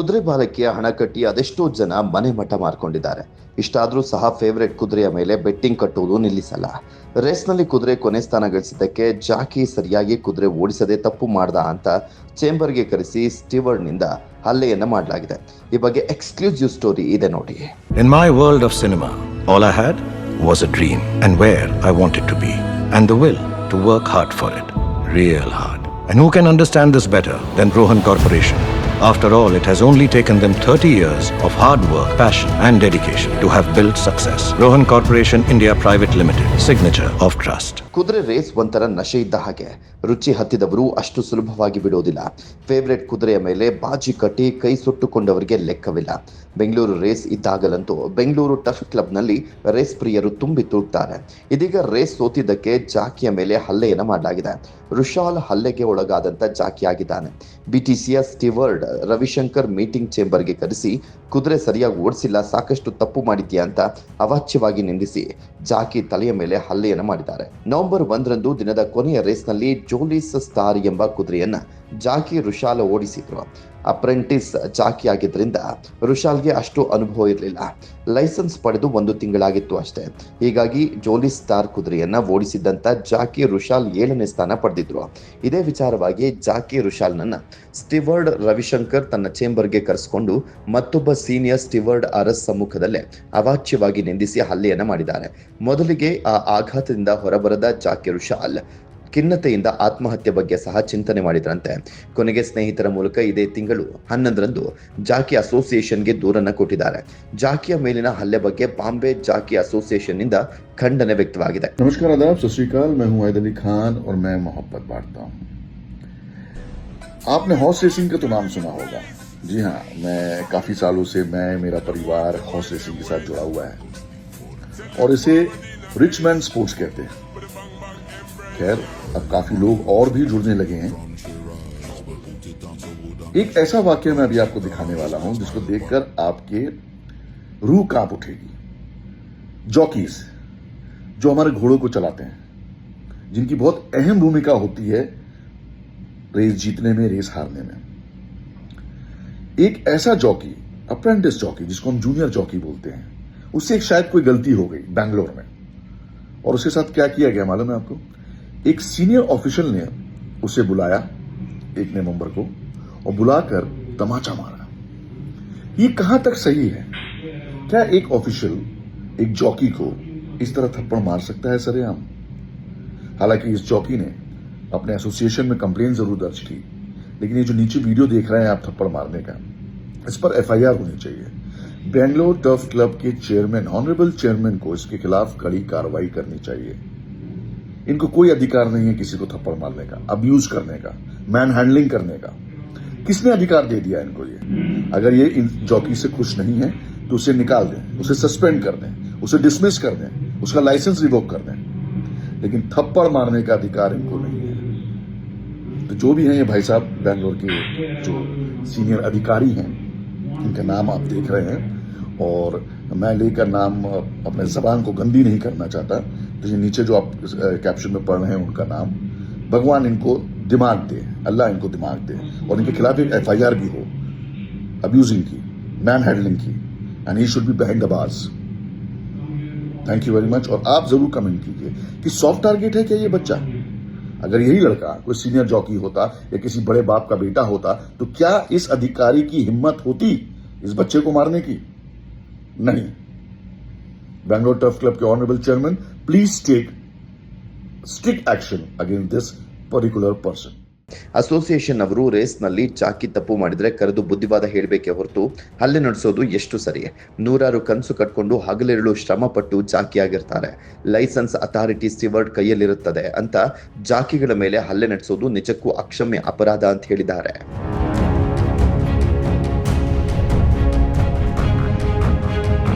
ಕುದುರೆ ಬಾಲಕ್ಕೆ ಹಣ ಕಟ್ಟಿ ಅದೆಷ್ಟೋ ಜನ ಮನೆ ಮಠ ಮಾರ್ಕೊಂಡಿದ್ದಾರೆ. ಇಷ್ಟಾದ್ರೂ ಸಹ ಫೇವರೇಟ್ ಕುದುರೆಯ ಮೇಲೆ ಬೆಟ್ಟಿಂಗ್ ಕಟ್ಟುವುದು ನಿಲ್ಲಿಸಲ್ಲ. ರೇಸ್ನಲ್ಲಿ ಕುದುರೆ ಕೊನೆ ಸ್ಥಾನ ಗಳಿಸಿದ್ದಕ್ಕೆ ಜಾಕಿ ಸರಿಯಾಗಿ ಕುದುರೆ ಓಡಿಸದೆ ತಪ್ಪು ಮಾಡ್ದ ಅಂತ ಚೇಂಬರ್ಗೆ ಕರೆಸಿ ಸ್ಟೀವರ್ಡ್ನಿಂದ ಹಲ್ಲೆಯನ್ನ ಮಾಡಲಾಗಿದೆ. ಈ ಬಗ್ಗೆ ಎಕ್ಸ್ಕ್ಲೂಸಿವ್ ಸ್ಟೋರಿ ಇದೆ ನೋಡಿ. In my world of cinema, all I had was a dream and where I wanted to be and the will to work hard for it, real hard. And who can understand this better than Rohan Corporation? After all, it has only taken them 30 years of hard work, passion and dedication to have built success. Rohan Corporation India Private Limited, signature of trust. ಕುದುರೆ race ಒಂಥರ ನಶೆ ಇದ್ದ ಹಾಗೆ. ರುಚಿ ಹತ್ತಿದವರು ಅಷ್ಟು ಸುಲಭವಾಗಿ ಬಿಡೋದಿಲ್ಲ. Favourite ಕುದುರೆಯ ಮೇಲೆ ಬಾಜಿ ಕಟ್ಟಿ ಕೈ ಸುಟ್ಟುಕೊಂಡವರಿಗೆ ಲೆಕ್ಕವಿಲ್ಲ. ಬೆಂಗಳೂರು ರೇಸ್ ಇದ್ದಾಗಲಂತೂ ಬೆಂಗಳೂರು ಟಫ್ ಕ್ಲಬ್ನಲ್ಲಿ ರೇಸ್ ಪ್ರಿಯರು ತುಂಬಿ ತುಳುಕ್ತಾರೆ. ಇದೀಗ ರೇಸ್ ಸೋತಿದ್ದಕ್ಕೆ ಜಾಕಿಯ ಮೇಲೆ ಹಲ್ಲೆಯನ್ನ ಮಾಡಲಾಗಿದೆ. ರುಷಾಲ್ ಹಲ್ಲೆಗೆ ಒಳಗಾದಂತ ಜಾಕಿಯಾಗಿದ್ದಾನೆ. ಬಿಟಿಸಿಯ ಸ್ಟೀವರ್ಡ್ ರವಿಶಂಕರ್ ಮೀಟಿಂಗ್ ಚೇಂಬರ್ಗೆ ಕರೆಸಿ ಕುದುರೆ ಸರಿಯಾಗಿ ಓಡಿಸಿಲ್ಲ, ಸಾಕಷ್ಟು ತಪ್ಪು ಮಾಡಿದ್ಯಾ ಅಂತ ಅವಾಚ್ಯವಾಗಿ ನಿಂದಿಸಿ ಜಾಕಿ ತಲೆಯ ಮೇಲೆ ಹಲ್ಲೆಯನ್ನ ಮಾಡಿದ್ದಾರೆ. ನವೆಂಬರ್ 1ರಂದು ದಿನದ ಕೊನೆಯ ರೇಸ್ನಲ್ಲಿ ಜೋಲಿಸ್ ಸ್ಟಾರ್ ಎಂಬ ಕುದುರೆಯನ್ನ ಜಾಕಿ ರುಷಾಲ್ ಓಡಿಸಿದ್ರು. ಅಪ್ರೆಂಟಿಸ್ ಜಾಕಿ ಆಗಿದ್ರಿಂದ ರುಷಾಲ್ಗೆ ಅಷ್ಟು ಅನುಭವ ಇರಲಿಲ್ಲ. ಲೈಸೆನ್ಸ್ ಪಡೆದು 1 ತಿಂಗಳಾಗಿತ್ತು ಅಷ್ಟೇ. ಹೀಗಾಗಿ ಜೋಲಿಸ್ ಸ್ಟಾರ್ ಕುದುರೆಯನ್ನ ಓಡಿಸಿದ್ದಂತ ಜಾಕಿ ರುಷಾಲ್ 7ನೇ ಸ್ಥಾನ ಪಡೆದಿದ್ರು. ಇದೇ ವಿಚಾರವಾಗಿ ಜಾಕಿ ರುಷಾಲ್ನನ್ನ ಸ್ಟೀವರ್ಡ್ ರವಿಶಂಕರ್ ತನ್ನ ಚೇಂಬರ್ಗೆ ಕರೆಸಿಕೊಂಡು ಮತ್ತೊಬ್ಬ ಸೀನಿಯರ್ ಸ್ಟೀವರ್ಡ್ ಅರಸ್ ಸಮ್ಮುಖದಲ್ಲೇ ಅವಾಚ್ಯವಾಗಿ ನಿಂದಿಸಿ ಹಲ್ಲೆಯನ್ನ ಮಾಡಿದ್ದಾರೆ. ಮೊದಲಿಗೆ ಆ ಆಘಾತದಿಂದ ಹೊರಬರದ ಜಾಕಿ ರುಷಾಲ್ ಖಿನ್ನತೆಯಿಂದ ಆತ್ಮಹತ್ಯೆ ಬಗ್ಗೆ ಸಹ ಚಿಂತನೆ ಮಾಡಿದ್ರಂತೆ. ಕೊನೆಗೆ ಸ್ನೇಹಿತರ ಮೂಲಕ ಇದೇ ತಿಂಗಳು 11ರಂದು ಜಾಕಿ ಅಸೋಸಿಯೇಷನ್ಗೆ ದೂರನ್ನ ಕೊಟ್ಟಿದ್ದಾರೆ. ಜಾಕಿಯ ಮೇಲಿನ ಹಲ್ಲೆ ಬಗ್ಗೆ ಬಾಂಬೆ ಜಾಕಿ ಅಸೋಸಿಯೇಷನ್ ನಿಂದ ಖಂಡನೆ ವ್ಯಕ್ತವಾಗಿದೆ. नमस्कार, आदाब, सत श्री अकाल। मैं हूं आयद अली खान और मैं मोहब्बत बांटता हूं। आपने हॉर्स रेसिंग का तो नाम सुना होगा। जी हाँ, मैं काफी सालों से मेरा परिवार हॉर्स रेसिंग के साथ जुड़ा हुआ है और इसे रिच मैन स्पोर्ट्स कहते हैं। खैर, अब काफी लोग और भी जुड़ने लगे हैं। एक ऐसा वाक्य मैं अभी आपको दिखाने वाला हूं जिसको देखकर आपके रूह कांप उठेगी। जॉकीज जो हमारे घोड़ों को चलाते हैं, जिनकी बहुत अहम भूमिका होती है रेस जीतने में, रेस हारने में। एक ऐसा जॉकी, अप्रेंटिस जॉकी, जिसको हम जूनियर जॉकी बोलते हैं, उससे एक शायद कोई गलती हो गई बैंगलोर में, और उसके साथ क्या किया गया मालूम है आपको? एक सीनियर ऑफिशियल ने उसे बुलाया 1 नवंबर को और बुलाकर तमाचा मारा। ये कहां तक सही है? क्या एक ऑफिशियल एक जॉकी को इस तरह थप्पड़ मार सकता है सरेआम? हालांकि इस जॉकी ने अपने एसोसिएशन में कंप्लेन जरूर दर्ज की, लेकिन ये जो नीचे वीडियो देख रहे हैं आप थप्पड़ मारने का, इस पर FIR होनी चाहिए। बेंगलोर टर्फ क्लब के चेयरमैन, ऑनरेबल चेयरमैन को इसके खिलाफ कड़ी कार्रवाई करनी चाहिए। इनको कोई अधिकार नहीं है किसी को थप्पड़ मारने का, अब्यूज करने का, मैन हैंडलिंग करने का। किसने अधिकार दे दिया इनको? ये अगर ये इन जॉकी से खुश नहीं है तो उसे निकाल दें, उसे सस्पेंड कर दें, उसे डिसमिस कर दें, उसका लाइसेंस रिवोक कर दें, लेकिन थप्पड़ मारने का अधिकार इनको नहीं है। तो जो भी हैं ये भाई साहब बैंगलोर के जो सीनियर अधिकारी हैं, इनका नाम आप देख रहे हैं, और मैं लेकर नाम अपने जबान को गंदी नहीं करना चाहता, तो ये नीचे जो आप कैप्शन में पढ़ रहे हैं उनका नाम, भगवान इनको दिमाग दे, अल्लाह इनको दिमाग दे, और इनके खिलाफ एक FIR भी हो अब्यूजिंग की, मैन हैंडलिंग की, and he should be behind the bars. Thank you very much. और आप जरूर कमेंट कीजिए कि सॉफ्ट टारगेट है क्या ये बच्चा? अगर यही लड़का कोई सीनियर जॉकी होता या किसी बड़े बाप का बेटा होता तो क्या इस अधिकारी की हिम्मत होती इस बच्चे को मारने की? नहीं। बैंगलोर टर्फ क्लब के honourable chairman, please take strict action against this particular person. Association ಅವರು ರೇಸ್ನಲ್ಲಿ ಜಾಕಿ ತಪ್ಪು ಮಾಡಿದ್ರೆ ಕರೆದು ಬುದ್ಧಿವಾದ ಹೇಳಬೇಕೇ ಹೊರತು ಹಲ್ಲೆ ನಡೆಸೋದು ಎಷ್ಟು ಸರಿ? ನೂರಾರು ಕನಸು ಕಟ್ಕೊಂಡು ಹಗಲಿರುಳು ಶ್ರಮ ಪಟ್ಟು ಜಾಕಿಯಾಗಿರ್ತಾರೆ. ಲೈಸೆನ್ಸ್ ಅಥಾರಿಟಿ ಸ್ಟೀವರ್ಡ್ ಕೈಯಲ್ಲಿರುತ್ತದೆ ಅಂತ ಜಾಕಿಗಳ ಮೇಲೆ ಹಲ್ಲೆ ನಡೆಸೋದು ನಿಜಕ್ಕೂ ಅಕ್ಷಮ್ಯ ಅಪರಾಧ ಅಂತ ಹೇಳಿದ್ದಾರೆ.